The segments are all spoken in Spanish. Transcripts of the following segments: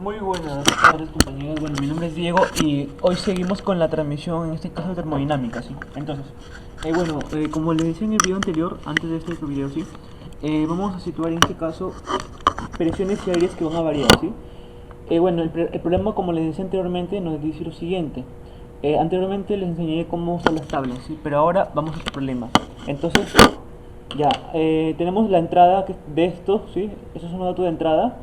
Muy buenas tardes compañeros, bueno mi nombre es Diego y hoy seguimos con la transmisión, en este caso de termodinámica, ¿sí? Entonces, como les decía en el video anterior, antes de este video, ¿sí? Vamos a situar en este caso presiones y áreas que van a variar, ¿sí? El problema, como les decía anteriormente, nos dice lo siguiente. Anteriormente les enseñé cómo usar las tablas, ¿sí? Pero ahora vamos a este problema. Entonces, tenemos la entrada de esto, ¿sí? Esos son los datos de entrada.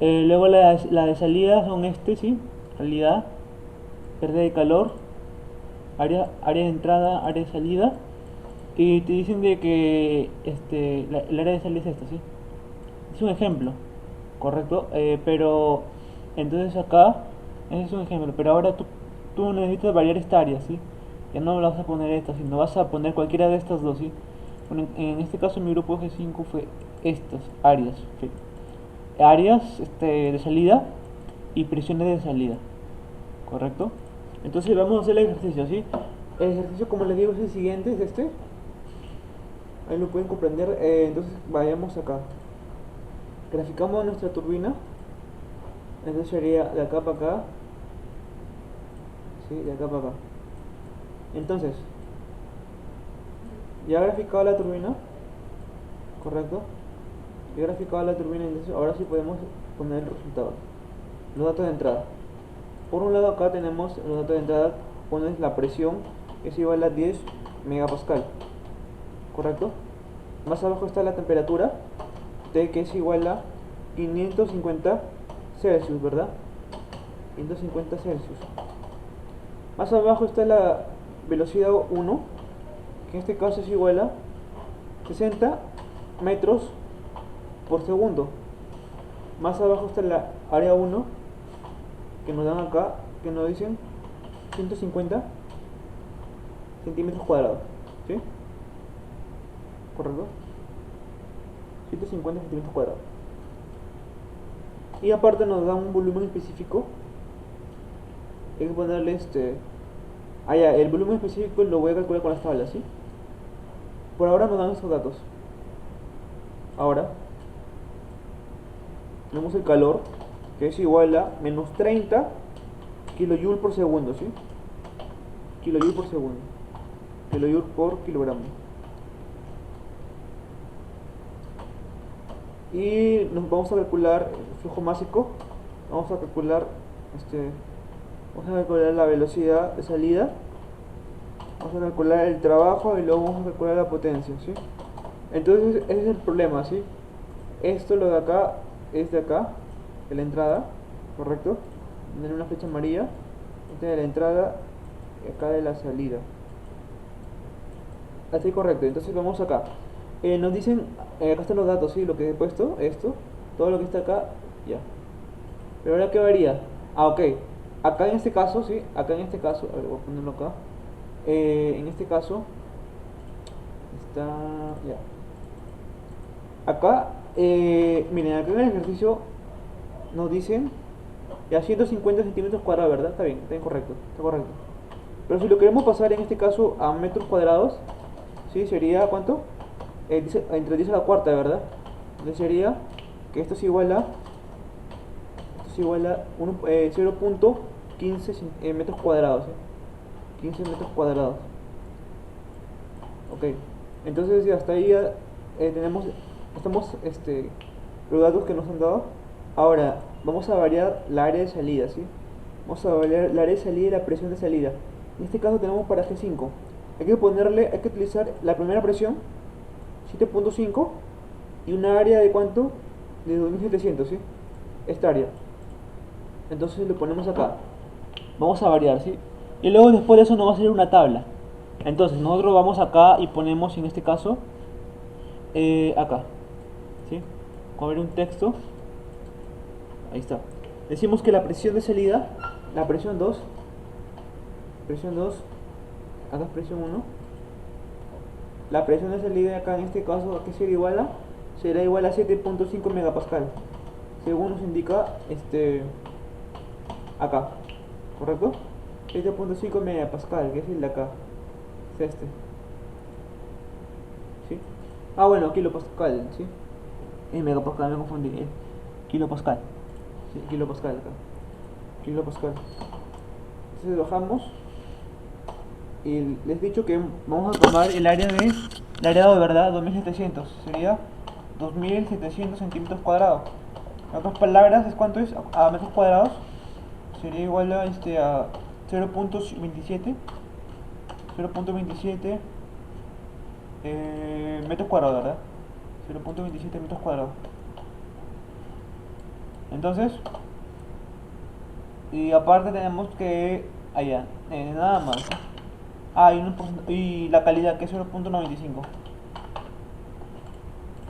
Luego la de salida son ¿sí? Realidad, pérdida de calor, área de entrada, área de salida. Y te dicen de que el área de salida es esta, ¿sí? Es un ejemplo, correcto. Pero entonces acá, ese es un ejemplo. Pero ahora tú necesitas variar esta área, ¿sí? Ya no la vas a poner esta, sino vas a poner cualquiera de estas dos, ¿sí? Bueno, en este caso mi grupo G5 fue estas áreas, ¿sí? Áreas de salida y presiones de salida, ¿correcto? Entonces vamos a hacer el ejercicio, ¿sí? El ejercicio, como les digo, es el siguiente, es este. Ahí lo pueden comprender. Entonces vayamos acá. Graficamos nuestra turbina. Entonces sería de acá para acá. ¿Sí? De acá para acá. Entonces, ya graficado la turbina, ¿correcto? Ya graficado la turbina, entonces ahora sí podemos poner el resultado. Los datos de entrada. Por un lado acá tenemos los datos de entrada, pones la presión, que es igual a 10 megapascal, ¿correcto? Más abajo está la temperatura, T, que es igual a 550 Celsius, ¿verdad? 550 Celsius. Más abajo está la velocidad 1, que en este caso es igual a 60 metros por segundo. Más abajo está la área 1, que nos dan acá, que nos dicen 150 centímetros cuadrados, ¿sí? ¿Correcto? 150 centímetros cuadrados. Y aparte nos da un volumen específico. Hay que ponerle el volumen específico lo voy a calcular con las tablas, ¿sí? Por ahora nos dan estos datos. Ahora tenemos el calor, que es igual a menos 30 kilojoule por segundo, ¿sí? Kilojoule por segundo. Kilojoule por kilogramo. Y nos vamos a calcular el flujo másico. Vamos a calcular vamos a calcular la velocidad de salida, vamos a calcular el trabajo y luego vamos a calcular la potencia, ¿sí? Entonces ese es el problema, ¿sí? Esto, lo de acá, es de acá, de la entrada, ¿correcto? Tiene una flecha amarilla, esta de la entrada y acá de la salida. Así, correcto. Entonces vamos acá. Nos dicen, acá están los datos, ¿sí? Lo que he puesto, esto, todo lo que está acá, ya. Pero ahora, ¿qué varía? Ah, ok. Acá en este caso, ¿sí? Acá en este caso, a ver, voy a ponerlo acá. En este caso, está, ya. Acá, miren, acá en el ejercicio nos dicen ya 150 centímetros cuadrados, ¿verdad? Está bien correcto, está correcto. Pero si lo queremos pasar en este caso a metros cuadrados, ¿sí? Sería, ¿cuánto? Entre 10 a la cuarta, ¿verdad? Entonces sería que esto es igual a 0.15 metros cuadrados, ¿sí? 15 metros cuadrados. Ok, entonces hasta ahí ya estamos los datos que nos han dado. Ahora vamos a variar la área de salida, ¿sí? Vamos a variar la área de salida y la presión de salida. En este caso tenemos para G5. Hay que utilizar la primera presión, 7.5, y una área de ¿cuánto? De 2700, ¿sí? Esta área. Entonces lo ponemos acá. Vamos a variar, ¿sí? Y luego después de eso nos va a salir una tabla. Entonces nosotros vamos acá y ponemos en este caso acá, ¿sí? Con ver un texto, ahí está. Decimos que la presión de salida, la presión 2, acá es presión 1. La presión de salida acá en este caso, ¿qué será igual a 7.5 megapascal, según nos indica acá, ¿correcto? 7.5 megapascal, que es el de acá, es este, ¿sí? Ah, bueno, kilopascal, ¿sí? Megapascal, me confundí, kilopascal. Sí, kilopascal acá. Kilopascal. Entonces bajamos y les he dicho que vamos a tomar el área de verdad 2700. Sería 2700 centímetros cuadrados. En otras palabras, ¿es cuánto es? A metros cuadrados sería igual a, a 0.27 0.27 metros cuadrados, ¿verdad? 0.27 metros cuadrados. Entonces, y aparte tenemos que, allá, nada más. Ah, y la calidad que es 0.95.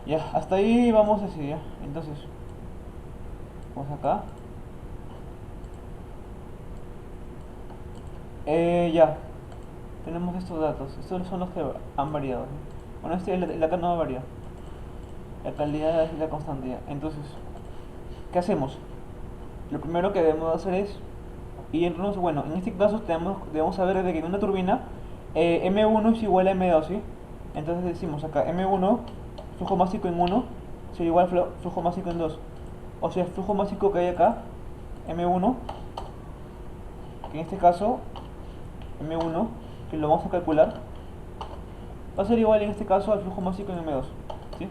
Ya, hasta ahí vamos así, ya. Entonces, vamos acá. Ya, tenemos estos datos. Estos son los que han variado, ¿sí? Bueno, el acá no va a variar. La calidad es la constante ya. Entonces, ¿qué hacemos? Lo primero que debemos hacer es irnos, bueno, en este caso debemos saber de que en una turbina M1 es igual a M2, ¿sí? Entonces decimos acá M1, flujo másico en 1, sería igual a flujo másico en 2. O sea, el flujo másico que hay acá, M1, que en este caso, M1, que lo vamos a calcular, va a ser igual en este caso al flujo másico en M2, ¿sí?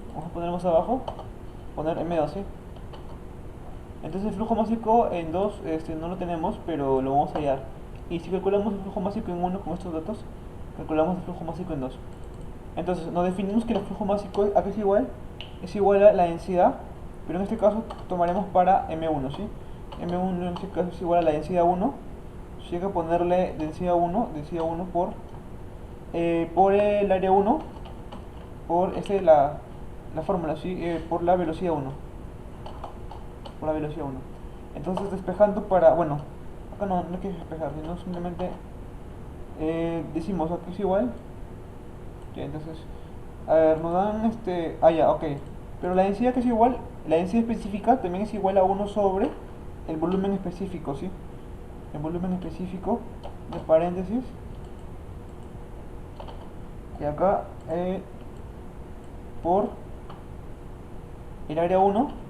Vamos a poner más abajo, poner M2, ¿sí? Entonces el flujo másico en 2 no lo tenemos, pero lo vamos a hallar. Y si calculamos el flujo másico en 1 con estos datos, calculamos el flujo másico en 2. Entonces nos definimos que el flujo másico ¿a qué es igual a la densidad, pero en este caso tomaremos para M1, ¿sí? M1 en este caso es igual a la densidad 1. Si hay que ponerle densidad 1 por el área 1, por la fórmula, ¿sí? Por la velocidad 1. Por la velocidad 1. Entonces despejando para, bueno, acá no hay que despejar, sino simplemente decimos aquí es igual. Ya, entonces, a ver, nos dan ya, ok. Pero la densidad que es igual, la densidad específica también es igual a 1 sobre el volumen específico, ¿sí? El volumen específico de paréntesis. Y acá por el área 1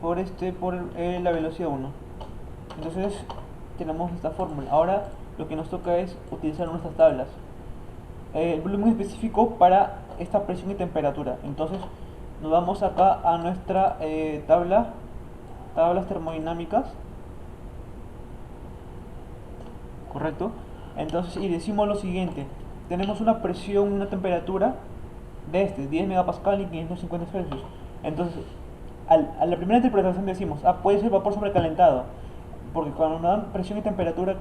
por la velocidad 1. Entonces tenemos esta fórmula. Ahora lo que nos toca es utilizar nuestras tablas. El volumen específico para esta presión y temperatura. Entonces nos vamos acá a nuestra tablas termodinámicas, correcto. Entonces, y decimos lo siguiente: tenemos una presión y una temperatura de 10 megapascal y 550 Celsius. Entonces, a la primera interpretación decimos, puede ser vapor sobrecalentado, porque cuando nos dan presión y temperatura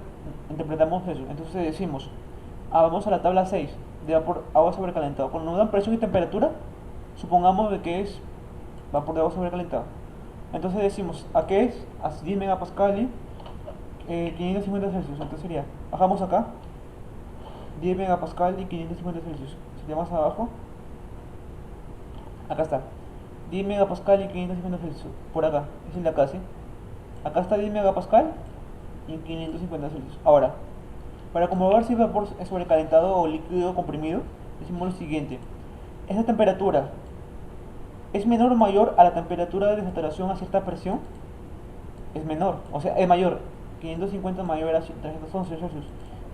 interpretamos eso. Entonces decimos, vamos a la tabla 6 de vapor agua sobrecalentado. Cuando nos dan presión y temperatura, supongamos de que es vapor de agua sobrecalentado. Entonces decimos, ¿a qué es? A 10 megapascal y 550 Celsius. Entonces sería, bajamos acá, 10 megapascal y 550 Celsius. Sería más abajo, acá está, 10 megapascal y 550 Celsius. Por acá, es el de acá, ¿sí? Acá está 10 megapascal y 550 Celsius. Ahora, para comprobar si el vapor es sobrecalentado o líquido comprimido, decimos lo siguiente: esta temperatura es menor o mayor a la temperatura de saturación a cierta presión. Es menor, o sea, es mayor. 550 mayor a 311 Celsius.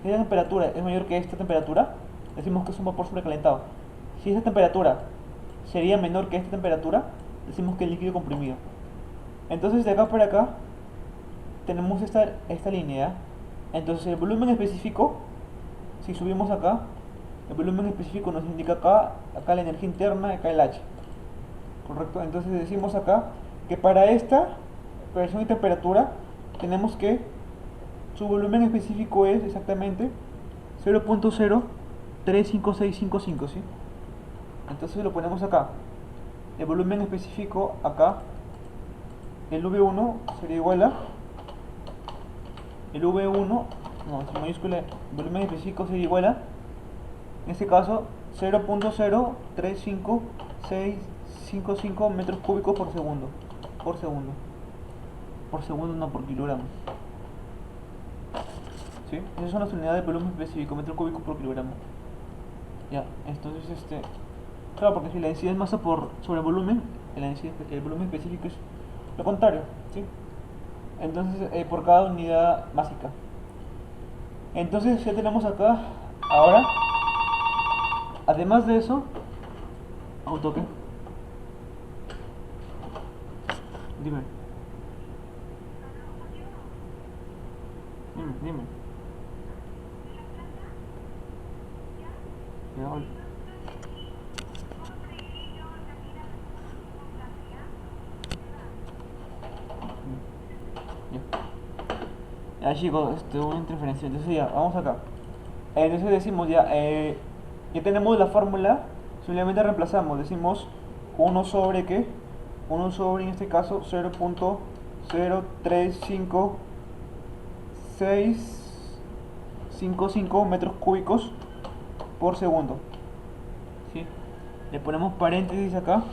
Si esta temperatura es mayor que esta temperatura, decimos que es un vapor sobrecalentado. Si esta temperatura sería menor que esta temperatura, decimos que es líquido comprimido. Entonces de acá para acá tenemos esta línea. Entonces el volumen específico, si subimos acá, el volumen específico nos indica acá la energía interna, acá el H, correcto. Entonces decimos acá que para esta presión y temperatura tenemos que su volumen específico es exactamente 0.035655, ¿sí? Entonces lo ponemos acá. El volumen específico acá, el V1 sería igual a el V1, no, en mayúscula, el volumen específico sería igual a, en este caso, 0.035655 metros cúbicos por segundo. Por segundo. Por segundo, no por kilogramo. ¿Sí? Esas son las unidades de volumen específico, metro cúbico por kilogramo. Ya, entonces claro, porque si la densidad es masa sobre volumen, el volumen específico es lo contrario, ¿sí? Entonces, por cada unidad básica. Entonces ya tenemos acá, ahora, además de eso, a un toque, dime, dime. Ya, ya chicos, hubo una interferencia, entonces ya, vamos acá. Entonces decimos ya, ya tenemos la fórmula, simplemente reemplazamos, decimos 1 sobre qué, 1 sobre en este caso 0.0355655 metros cúbicos por segundo, ¿sí? Le ponemos paréntesis acá.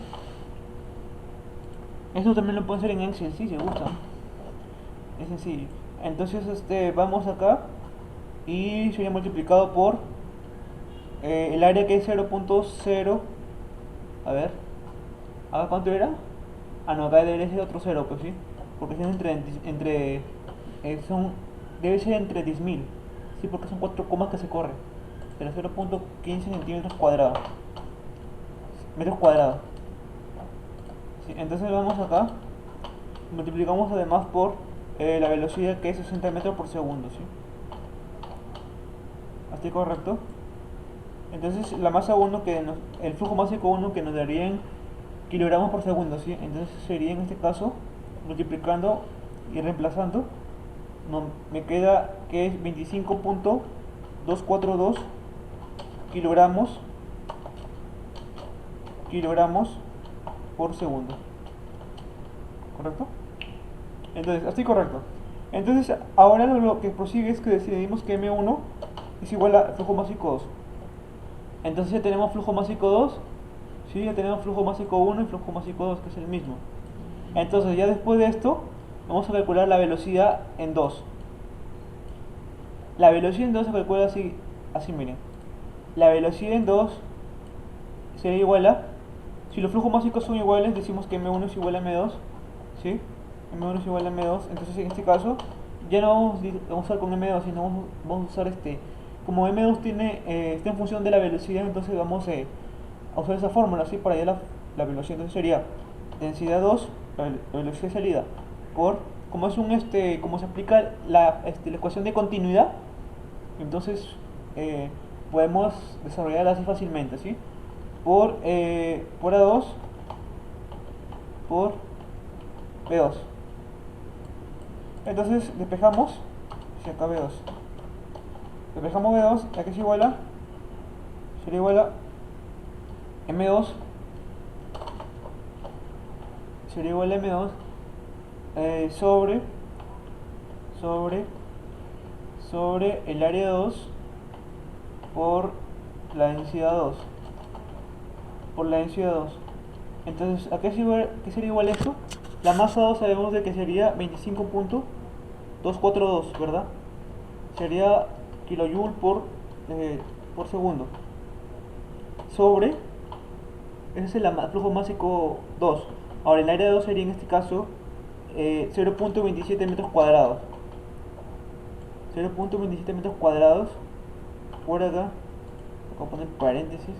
Esto también lo pueden hacer en Excel si se gusta, es sencillo. Entonces vamos acá y sería multiplicado por el área que es 0.0. A ver, ¿acá cuánto era? Ah, no, acá debe ser otro 0, pues sí. Porque es debe ser entre 10.000. Sí, porque son 4 comas que se corren. Pero 0.15 centímetros cuadrados. Metros cuadrados. Sí, entonces vamos acá. Multiplicamos además por la velocidad que es 60 metros por segundo, ¿sí? ¿Así correcto? Entonces la masa 1 el flujo másico 1 que nos daría en kilogramos por segundo, ¿sí? Entonces sería en este caso, multiplicando y reemplazando, no, me queda que es 25.242 kilogramos por segundo. ¿Correcto? Entonces, así correcto. Entonces, ahora lo que prosigue es que decidimos que M1 es igual a flujo másico 2. Entonces ya tenemos flujo másico 2, ¿sí? Ya tenemos flujo másico 1 y flujo másico 2, que es el mismo. Entonces ya después de esto, vamos a calcular la velocidad en 2. La velocidad en 2 se calcula así miren. La velocidad en 2 sería igual a, si los flujos mágicos son iguales, decimos que M1 es igual a M2, ¿sí? M1 es igual a M2, entonces en este caso ya no vamos a usar con M2, sino vamos a usar como M2 está en función de la velocidad, entonces vamos a usar esa fórmula, ¿sí? Para hallar la velocidad, entonces sería densidad 2, la velocidad de salida, por, como es como se aplica la ecuación de continuidad, entonces podemos desarrollarla así fácilmente, ¿sí? Por A2 por B2. Entonces despejamos, si acá B2. Despejamos B2, aquí es igual a, sería igual a M2, sería igual a M2 sobre el área 2 por la densidad 2. Por la densidad 2. Entonces, ¿a qué sería igual esto? La masa 2 sabemos de que sería 25.242, ¿verdad? Sería kilojoule por segundo. Sobre, ese es el flujo másico 2. Ahora, el área 2 sería en este caso 0.27 metros cuadrados. 0.27 metros cuadrados por acá. Voy a poner paréntesis.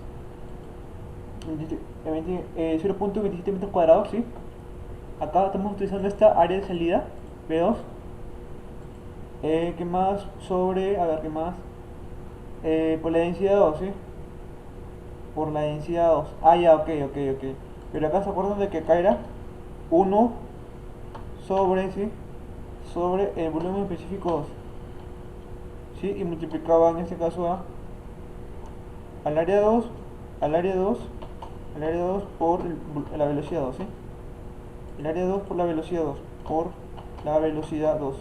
0.27 metros cuadrados, ¿sí? Acá estamos utilizando esta área de salida, B2. ¿Qué más? Sobre, a ver, ¿qué más? Por la densidad 2, ¿sí? Por la densidad 2. Ah, ya, ok. Pero acá se acuerdan de que acá era 1 sobre, ¿sí? Sobre el volumen específico 2. ¿Sí? Y multiplicaba en este caso al área 2, al área 2, al área 2 por la velocidad 2, ¿sí? El área 2 por la velocidad 2, por la velocidad 2,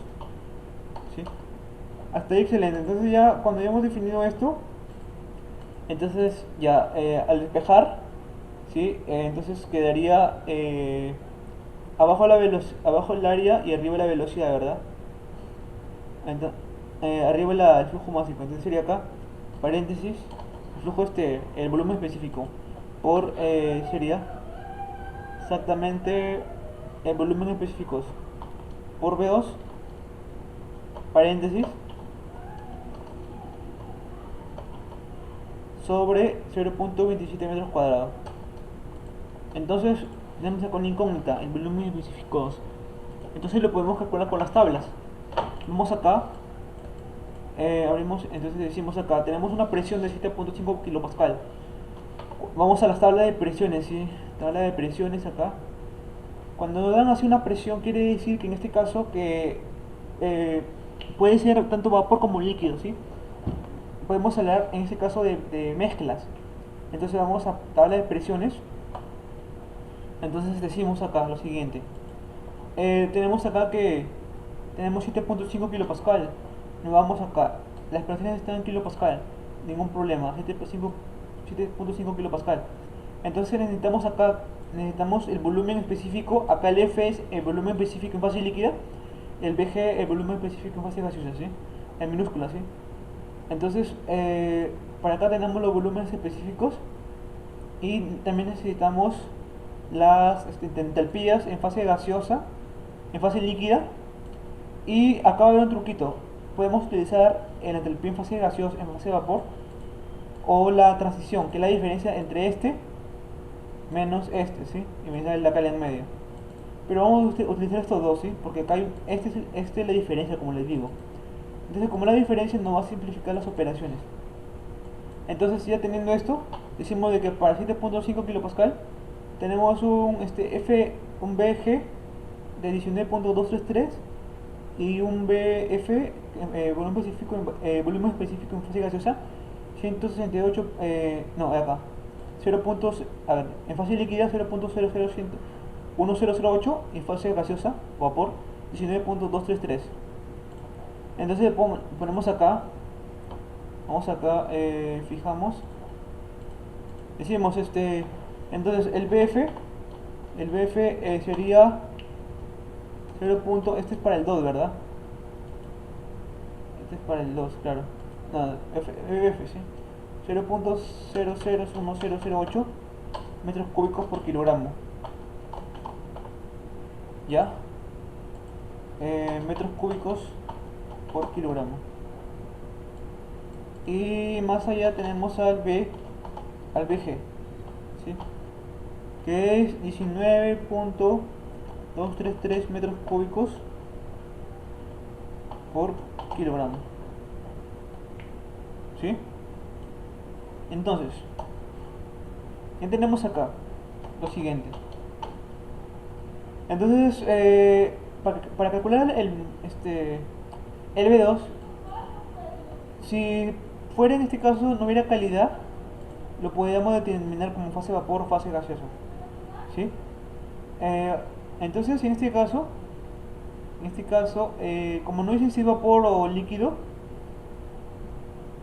¿sí? Hasta ahí excelente. Entonces ya cuando ya hemos definido esto, entonces ya al despejar, ¿sí? Entonces quedaría abajo abajo el área y arriba la velocidad, ¿verdad? Entonces, arriba el flujo máximo, entonces sería acá, paréntesis, el flujo el volumen específico, por sería exactamente el volumen específico por V2, paréntesis, sobre 0.27 metros cuadrados. Entonces tenemos acá una incógnita, el volumen específico 2. Entonces lo podemos calcular con las tablas. Vamos acá, abrimos, entonces decimos acá, tenemos una presión de 7.5 kilopascal. Vamos a las tablas de presiones, ¿sí? Tabla de presiones acá. Cuando nos dan así una presión, quiere decir que en este caso que puede ser tanto vapor como líquido, ¿sí? Podemos hablar en este caso de mezclas. Entonces vamos a tabla de presiones. Entonces decimos acá lo siguiente. Tenemos acá que tenemos 7.5 kilopascal. Nos vamos acá. Las presiones están en kilopascal. Ningún problema. 7.5 kilopascal. Entonces necesitamos acá, necesitamos el volumen específico. Acá el F es el volumen específico en fase líquida. El BG el volumen específico en fase gaseosa, ¿sí? En minúscula, ¿sí? Entonces, para acá tenemos los volúmenes específicos. Y también necesitamos las entalpías en fase gaseosa, en fase líquida. Y acá va a haber un truquito. Podemos utilizar el entalpía en fase gaseosa, en fase de vapor, o la transición, que es la diferencia entre este menos este, ¿sí? Y me da la calidad en medio. Pero vamos a utilizar estos dos, ¿sí? Porque acá hay, este es la diferencia, como les digo. Entonces, como la diferencia nos va a simplificar las operaciones. Entonces, ya teniendo esto, decimos de que para 7.5 kilopascal tenemos un un BG de 19.233 y un BF, volumen específico en fase gaseosa, 168, no, acá, 0. A ver, en fase líquida 0.00108, en fase gaseosa, vapor, 19.233. Entonces ponemos acá, vamos acá, fijamos, decimos entonces el BF sería 0. Este es para el 2, ¿verdad? Este es para el 2, claro. Nada, BF, ¿sí? 0.001008 metros cúbicos por kilogramo. ¿Ya? Metros cúbicos por kilogramo. Y más allá tenemos al BG, ¿sí? Que es 19.233 metros cúbicos por kilogramo, ¿sí? Entonces, ¿qué tenemos acá? Lo siguiente. Entonces, para calcular el B2, si fuera en este caso no hubiera calidad, lo podríamos determinar como fase vapor o fase gaseosa, ¿sí? Entonces, en este caso, como no dice si es vapor o líquido,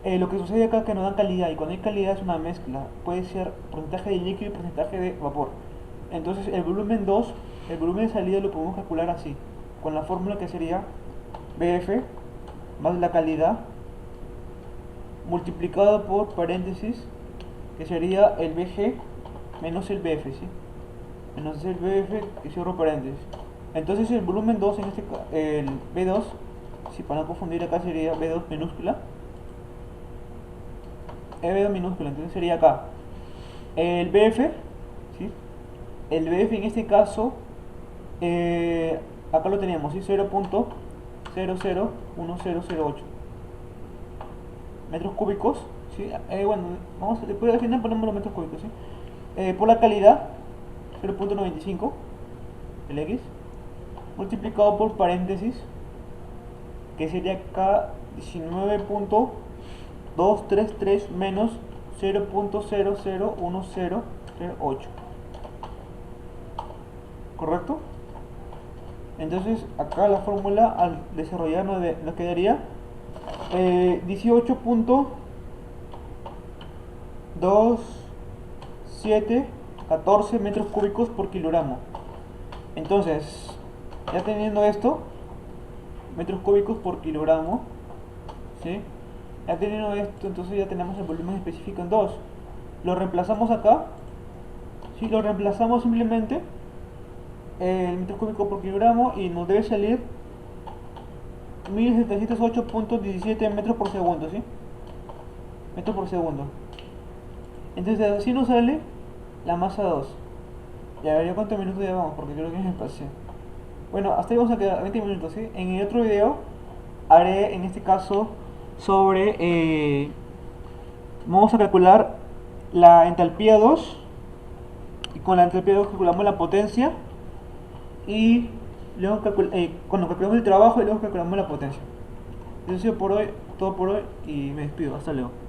lo que sucede acá es que nos dan calidad, y cuando hay calidad es una mezcla, puede ser porcentaje de líquido y porcentaje de vapor. Entonces el volumen 2, el volumen de salida lo podemos calcular así, con la fórmula que sería BF más la calidad multiplicado por paréntesis, que sería el BG menos el BF, ¿sí? Menos el BF y cierro paréntesis. Entonces el volumen 2, el B2, si para no confundir acá sería B2 minúscula, B2 minúscula, entonces sería acá el BF, ¿sí? El BF en este caso, acá lo teníamos, ¿sí? 0.001008 metros cúbicos, ¿sí? Bueno, después al final ponemos los metros cúbicos, ¿sí? Por la calidad, 0.95, el X, multiplicado por paréntesis, que sería acá 19.233 menos 0.001008. ¿Correcto? Entonces acá la fórmula al desarrollar nos quedaría 18.2714 metros cúbicos por kilogramo. Entonces, ya teniendo esto, metros cúbicos por kilogramo, ¿sí? Ya teniendo esto, entonces ya tenemos el volumen específico en 2. Lo reemplazamos acá, ¿sí? Lo reemplazamos simplemente el metro cúbico por kilogramo y nos debe salir 1708.17 metros por segundo, ¿sí? Metros por segundo. Entonces así nos sale la masa 2. Y a ver, ¿ya cuántos minutos llevamos? Porque creo que me pasé. Bueno, hasta ahí vamos a quedar 20 minutos, ¿sí? En el otro video haré, en este caso, sobre... vamos a calcular la entalpía 2. Y con la entalpía 2 calculamos la potencia. Y luego cuando calculamos el trabajo y luego calculamos la potencia. Eso ha sido por hoy, todo por hoy y me despido. Hasta luego.